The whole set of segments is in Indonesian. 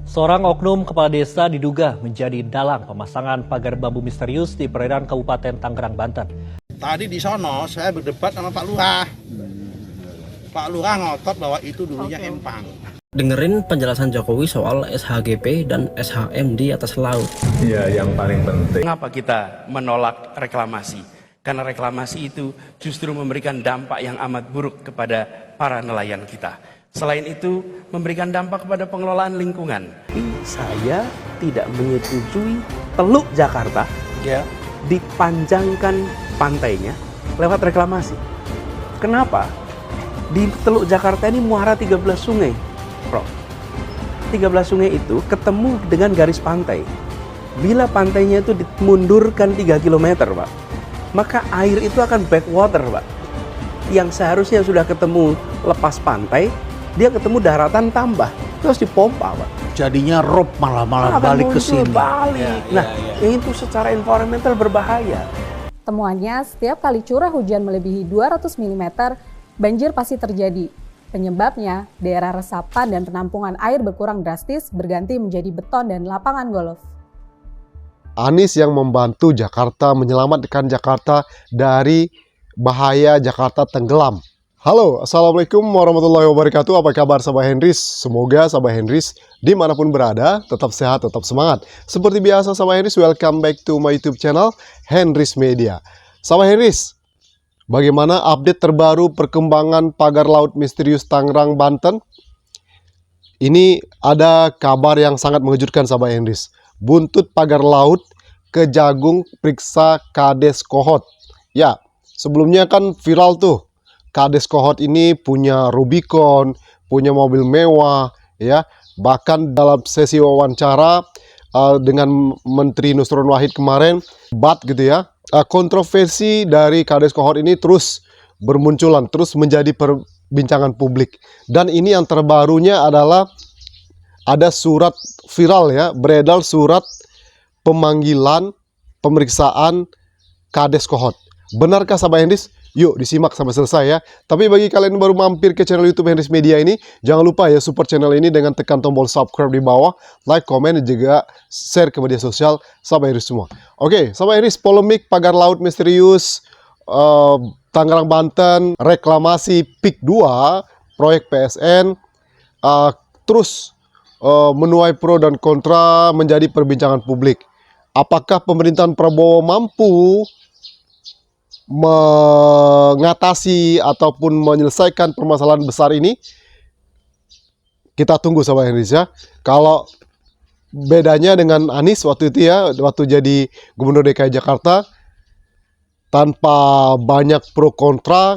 Seorang oknum kepala desa diduga menjadi dalang pemasangan pagar bambu misterius di perairan Kabupaten Tangerang, Banten. Tadi di sono saya berdebat sama Pak Lurah. Pak Lurah ngotot bahwa itu dulunya empang. Dengerin penjelasan Jokowi soal SHGP dan SHM di atas laut. Ya, yang paling penting. Mengapa kita menolak reklamasi? Karena reklamasi itu justru memberikan dampak yang amat buruk kepada para nelayan kita. Selain itu, memberikan dampak kepada pengelolaan lingkungan. Saya tidak menyetujui Teluk Jakarta dipanjangkan pantainya lewat reklamasi. Kenapa? Di Teluk Jakarta ini muara 13 sungai, Prof. 13 sungai itu ketemu dengan garis pantai. Bila pantainya itu dimundurkan 3 km, Pak, maka air itu akan backwater, Pak. Yang seharusnya sudah ketemu lepas pantai, dia ketemu daratan tambah, terus dipompa, Pak. Jadinya rob malah balik ke sini. Yang itu secara environmental berbahaya. Temuannya, setiap kali curah hujan melebihi 200 mm, banjir pasti terjadi. Penyebabnya, daerah resapan dan penampungan air berkurang drastis, berganti menjadi beton dan lapangan golf. Anies yang membantu Jakarta menyelamatkan Jakarta dari bahaya Jakarta tenggelam. Halo, Assalamualaikum warahmatullahi wabarakatuh. Apa kabar Sahabat Henrys? Semoga Sahabat Henrys dimanapun berada tetap sehat, tetap semangat. Seperti biasa Sahabat Henrys, welcome back to my YouTube channel Henrys Media. Sahabat Henrys, bagaimana update terbaru perkembangan pagar laut misterius Tangerang, Banten? Ini ada kabar yang sangat mengejutkan Sahabat Henrys. Buntut pagar laut Kejagung periksa Kades Kohot. Ya, sebelumnya kan viral tuh. Kades Kohot ini punya Rubicon, punya mobil mewah, ya. Bahkan dalam sesi wawancara dengan Menteri Nusron Wahid kemarin, gitu ya. Kontroversi dari Kades Kohot ini terus bermunculan, terus menjadi perbincangan publik. Dan ini yang terbarunya adalah ada surat viral ya, beredar surat pemanggilan pemeriksaan Kades Kohot. Benarkah Sahabat Henrys? Yuk disimak sampai selesai ya. Tapi bagi kalian yang baru mampir ke channel YouTube Henrys Media ini, jangan lupa ya support channel ini dengan tekan tombol subscribe di bawah, like, komen, dan juga share ke media sosial Sahabat Henrys semua. Oke, Sahabat Henrys, polemik pagar laut misterius Tangerang, Banten, reklamasi PIK 2, proyek PSN, terus menuai pro dan kontra menjadi perbincangan publik. Apakah pemerintahan Prabowo mampu mengatasi ataupun menyelesaikan permasalahan besar ini? Kita tunggu Sahabat Henrys ya. Kalau bedanya dengan Anies waktu itu ya, waktu jadi Gubernur DKI Jakarta, tanpa banyak pro kontra,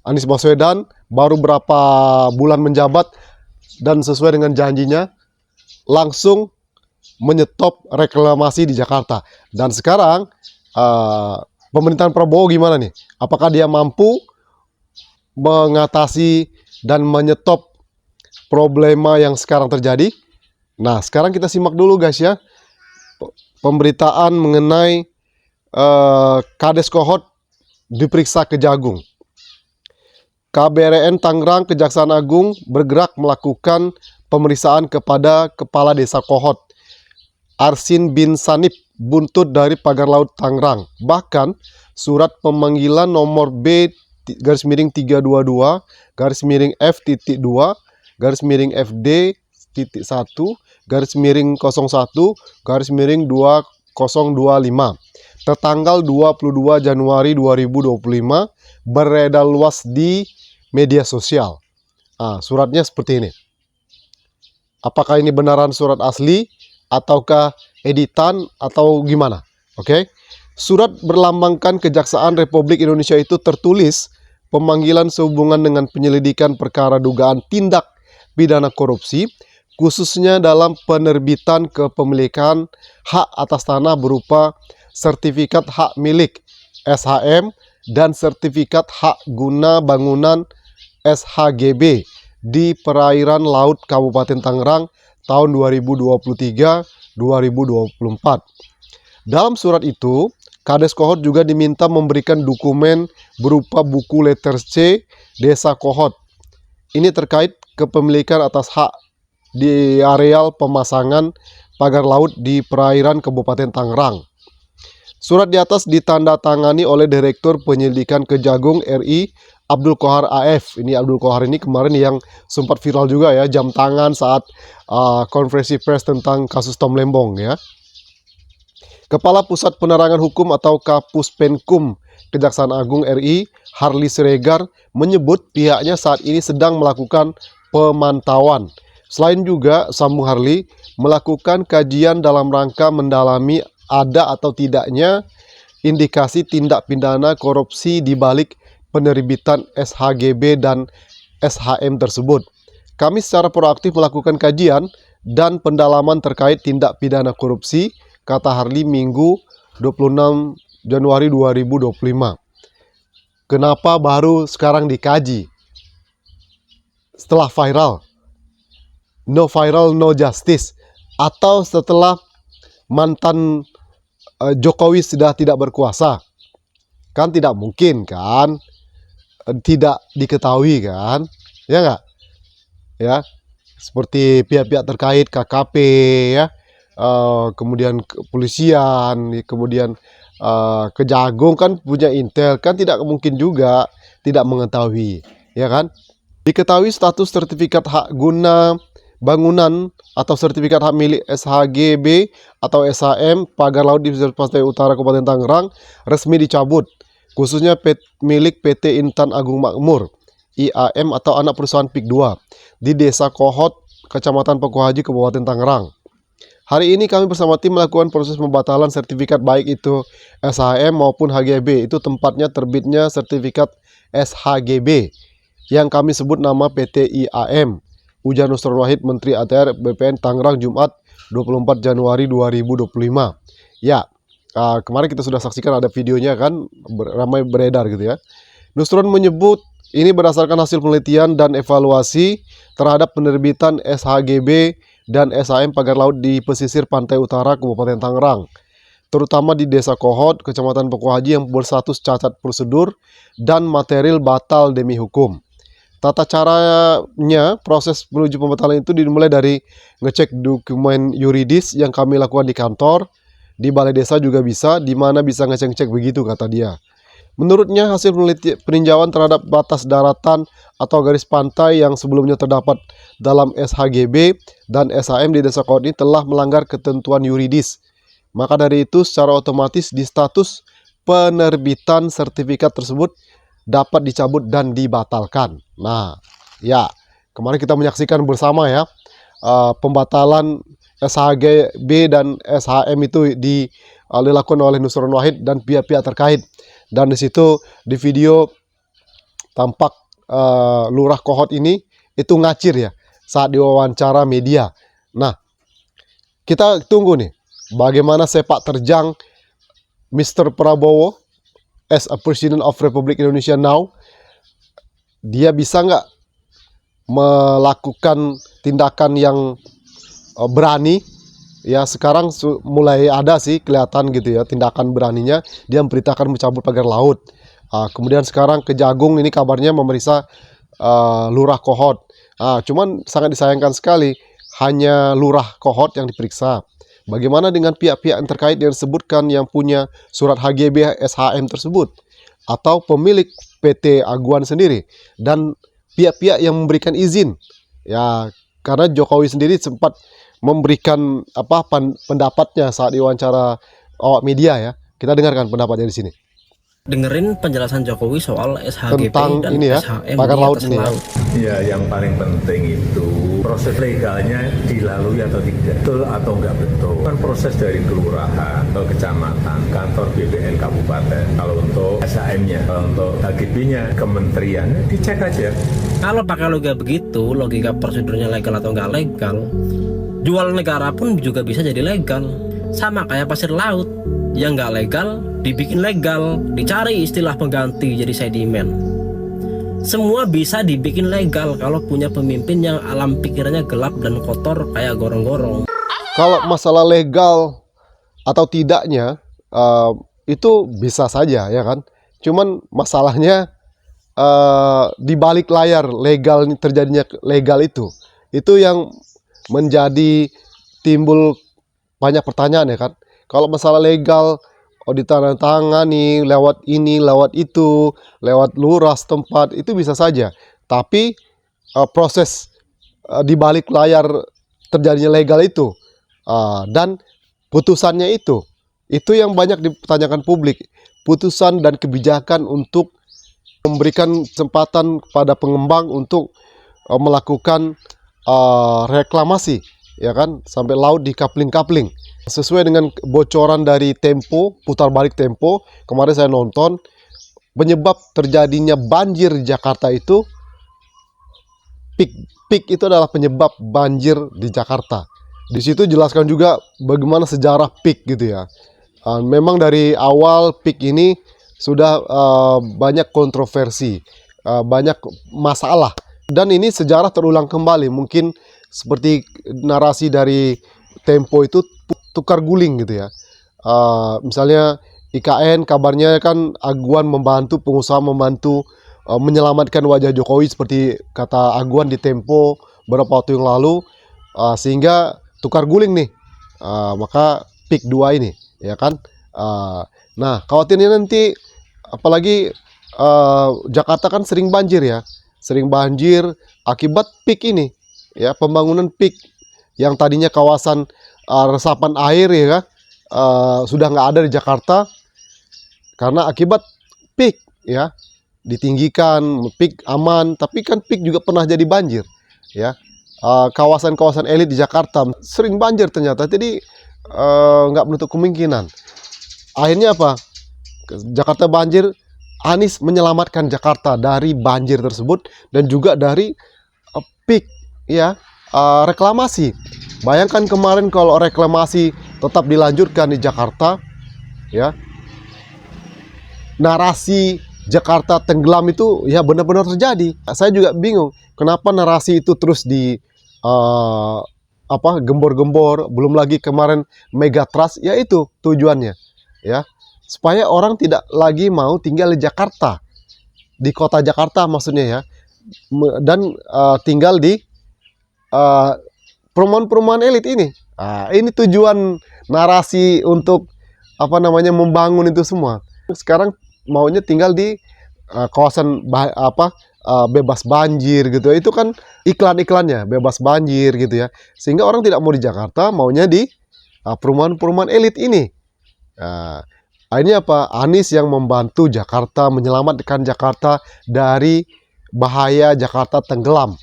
Anies Baswedan baru berapa bulan menjabat dan sesuai dengan janjinya langsung menyetop reklamasi di Jakarta. Dan sekarang pemerintahan Prabowo gimana nih? Apakah dia mampu mengatasi dan menyetop problema yang sekarang terjadi? Nah, sekarang kita simak dulu guys ya. Pemberitaan mengenai Kades Kohot diperiksa Kejagung. KBRN Tangerang Kejaksaan Agung bergerak melakukan pemeriksaan kepada Kepala Desa Kohot, Arsin bin Sanip, buntut dari pagar laut Tangerang. Bahkan surat pemanggilan nomor B-F-22-F-T2-F-01-01-2025 tertanggal 22 Januari 2025 beredar luas di media sosial. Suratnya seperti ini. Apakah ini benaran surat asli ataukah editan atau gimana? Oke. Surat berlambangkan Kejaksaan Republik Indonesia itu tertulis pemanggilan sehubungan dengan penyelidikan perkara dugaan tindak pidana korupsi, khususnya dalam penerbitan kepemilikan hak atas tanah berupa sertifikat hak milik SHM dan sertifikat hak guna bangunan SHGB di perairan laut Kabupaten Tangerang tahun 2023-2024. Dalam surat itu, Kades Kohot juga diminta memberikan dokumen berupa buku letter C Desa Kohot. Ini terkait kepemilikan atas hak di areal pemasangan pagar laut di perairan Kabupaten Tangerang. Surat di atas ditandatangani oleh Direktur Penyelidikan Kejagung RI Abdul Qohar AF. Ini Abdul Qohar ini kemarin yang sempat viral juga ya, jam tangan saat konferensi pers tentang kasus Tom Lembong ya. Kepala Pusat Penerangan Hukum atau Kapuspenkum Kejaksaan Agung RI Harli Siregar menyebut pihaknya saat ini sedang melakukan pemantauan. Selain juga, sambung Harli, melakukan kajian dalam rangka mendalami ada atau tidaknya indikasi tindak pidana korupsi di balik penerbitan SHGB dan SHM tersebut. Kami secara proaktif melakukan kajian dan pendalaman terkait tindak pidana korupsi, kata Harli Minggu 26 Januari 2025. Kenapa baru sekarang dikaji? Setelah viral. No viral, no justice. Atau setelah mantan Jokowi sudah tidak berkuasa. Kan tidak mungkin kan? Tidak diketahui kan? Ya nggak? Ya, seperti pihak-pihak terkait KKP ya, kemudian kepolisian, kemudian Kejagung kan punya intel, kan tidak mungkin juga tidak mengetahui, ya kan? Diketahui status sertifikat hak guna bangunan atau sertifikat hak milik SHGB atau SHM pagar laut di pesisir pantai utara Kabupaten Tangerang resmi dicabut, khususnya milik PT Intan Agung Makmur IAM atau anak perusahaan PIK 2 di Desa Kohot, Kecamatan Paku Haji, Kabupaten Tangerang. Hari ini kami bersama tim melakukan proses pembatalan sertifikat baik itu SHM maupun HGB. Itu tempatnya terbitnya sertifikat SHGB yang kami sebut nama PT IAM. Ujar Nusron Wahid, Menteri ATR BPN Tangerang, Jumat 24 Januari 2025. Ya, kemarin kita sudah saksikan ada videonya kan, ramai beredar gitu ya. Nusron menyebut ini berdasarkan hasil penelitian dan evaluasi terhadap penerbitan SHGB dan SHM pagar laut di pesisir pantai utara Kabupaten Tangerang, terutama di Desa Kohot, Kecamatan Paku Haji yang berstatus cacat prosedur dan material batal demi hukum. Tata caranya, proses menuju pembatalan itu dimulai dari ngecek dokumen yuridis yang kami lakukan di kantor, di balai desa juga bisa, di mana bisa ngecek-ngecek begitu, kata dia. Menurutnya, hasil peninjauan terhadap batas daratan atau garis pantai yang sebelumnya terdapat dalam SHGB dan SHM di Desa Kohot ini telah melanggar ketentuan yuridis. Maka dari itu, secara otomatis di status penerbitan sertifikat tersebut dapat dicabut dan dibatalkan. Nah, ya, kemarin kita menyaksikan bersama ya, pembatalan SHGB dan SHM itu dilakukan oleh Nusron Wahid dan pihak-pihak terkait. Dan di situ di video tampak Lurah Kohot ini itu ngacir ya saat diwawancara media. Nah, kita tunggu nih bagaimana sepak terjang Mr. Prabowo as a President of Republic Indonesia now. Dia bisa nggak melakukan tindakan yang berani? Ya, sekarang mulai ada sih kelihatan gitu ya tindakan beraninya. Dia memberitakan mencabut pagar laut. Kemudian sekarang Kejagung ini kabarnya memeriksa Lurah Kohot. Cuman sangat disayangkan sekali hanya Lurah Kohot yang diperiksa. Bagaimana dengan pihak-pihak yang terkait yang disebutkan yang punya surat HGB SHM tersebut? Atau pemilik PT Aguan sendiri dan pihak-pihak yang memberikan izin? Ya, karena Jokowi sendiri sempat memberikan pendapatnya saat diwawancara awak media ya. Kita dengarkan pendapatnya di sini. Dengerin penjelasan Jokowi soal SHGB Tentang dan ini ya, SHM pagar di laut atas ini ya. laut. Ya, yang paling penting itu proses legalnya dilalui atau tidak, betul atau enggak betul. Kan proses dari kelurahan atau kecamatan, kantor BPN kabupaten. Kalau untuk SHM-nya, kalau untuk HGB-nya kementerian, dicek aja. Kalau pakai logika begitu, logika prosedurnya legal atau enggak legal, jual negara pun juga bisa jadi legal. Sama kayak pasir laut, yang nggak legal dibikin legal, dicari istilah pengganti jadi sedimen. Semua bisa dibikin legal kalau punya pemimpin yang alam pikirannya gelap dan kotor kayak gorong-gorong. Kalau masalah legal atau tidaknya itu bisa saja ya kan. Cuman masalahnya di balik layar legal terjadinya legal itu yang menjadi timbul banyak pertanyaan ya kan. Kalau masalah legal, ditandatangani lewat ini, lewat itu, lewat lurah setempat, itu bisa saja. Tapi proses di balik layar terjadinya legal itu dan putusannya itu yang banyak dipertanyakan publik. Putusan dan kebijakan untuk memberikan kesempatan kepada pengembang untuk melakukan reklamasi, ya kan, sampai laut di kapling-kapling. Sesuai dengan bocoran dari Tempo, putar balik Tempo, kemarin saya nonton, penyebab terjadinya banjir di Jakarta itu, peak itu adalah penyebab banjir di Jakarta. Di situ jelaskan juga bagaimana sejarah peak gitu ya. Memang dari awal peak ini sudah banyak kontroversi, banyak masalah. Dan ini sejarah terulang kembali, mungkin seperti narasi dari Tempo itu tukar guling gitu ya. Misalnya IKN kabarnya kan Aguan membantu, pengusaha membantu menyelamatkan wajah Jokowi seperti kata Aguan di Tempo beberapa waktu yang lalu, sehingga tukar guling nih, maka peak 2 ini ya kan. Nah khawatirnya nanti apalagi Jakarta kan sering banjir ya, sering banjir akibat peak ini ya, pembangunan peak yang tadinya kawasan resapan air ya kan, sudah nggak ada di Jakarta karena akibat peak ya, ditinggikan, peak aman, tapi kan peak juga pernah jadi banjir ya. Kawasan-kawasan elit di Jakarta sering banjir ternyata, jadi nggak menutup kemungkinan. Akhirnya apa? Jakarta banjir, Anies menyelamatkan Jakarta dari banjir tersebut dan juga dari peak ya, reklamasi. Bayangkan kemarin kalau reklamasi tetap dilanjutkan di Jakarta ya, narasi Jakarta tenggelam itu ya benar-benar terjadi. Saya juga bingung kenapa narasi itu terus gembor-gembor. Belum lagi kemarin Megatrust, ya itu tujuannya ya, supaya orang tidak lagi mau tinggal di Jakarta, di kota Jakarta maksudnya ya, dan tinggal di perumahan-perumahan elit ini. Ini tujuan narasi untuk membangun itu semua. Sekarang maunya tinggal di kawasan bebas banjir gitu. Itu kan iklan-iklannya bebas banjir gitu ya. Sehingga orang tidak mau di Jakarta, maunya di perumahan-perumahan elit ini. Akhirnya apa? Anies yang membantu Jakarta, menyelamatkan Jakarta dari bahaya Jakarta tenggelam.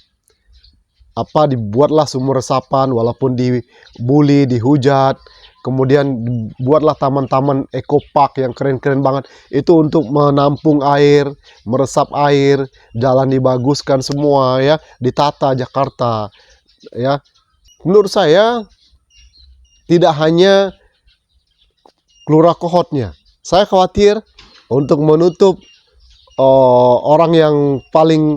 Dibuatlah sumur resapan walaupun dibully, dihujat. Kemudian buatlah taman-taman ekopark yang keren-keren banget. Itu untuk menampung air, meresap air, jalan dibaguskan semua ya, ditata Jakarta ya. Menurut saya tidak hanya Kelurahan Kohotnya. Saya khawatir untuk menutup orang yang paling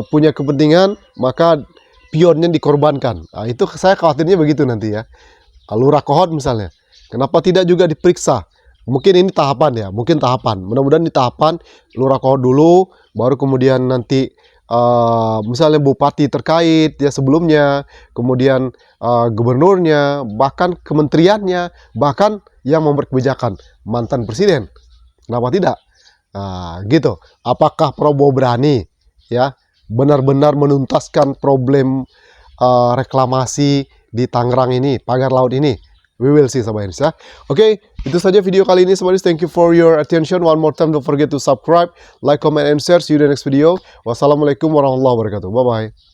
punya kepentingan, maka pionnya dikorbankan. Itu saya khawatirnya begitu nanti ya. Lurah Kohot misalnya, kenapa tidak juga diperiksa? Mungkin ini tahapan ya, mungkin tahapan. Mudah-mudahan di tahapan Lurah Kohot dulu, baru kemudian nanti misalnya bupati terkait ya sebelumnya, kemudian gubernurnya, bahkan kementeriannya, bahkan yang membuat kebijakan mantan presiden. Kenapa tidak? Gitu. Apakah Prabowo berani ya benar-benar menuntaskan problem reklamasi di Tangerang ini, pagar laut ini? We will see Sobat Henrys ya. Oke, itu saja video kali ini Sobat Henrys. Thank you for your attention. One more time, don't forget to subscribe, like, comment, and share. See you in the next video. Wassalamualaikum warahmatullahi wabarakatuh. Bye-bye.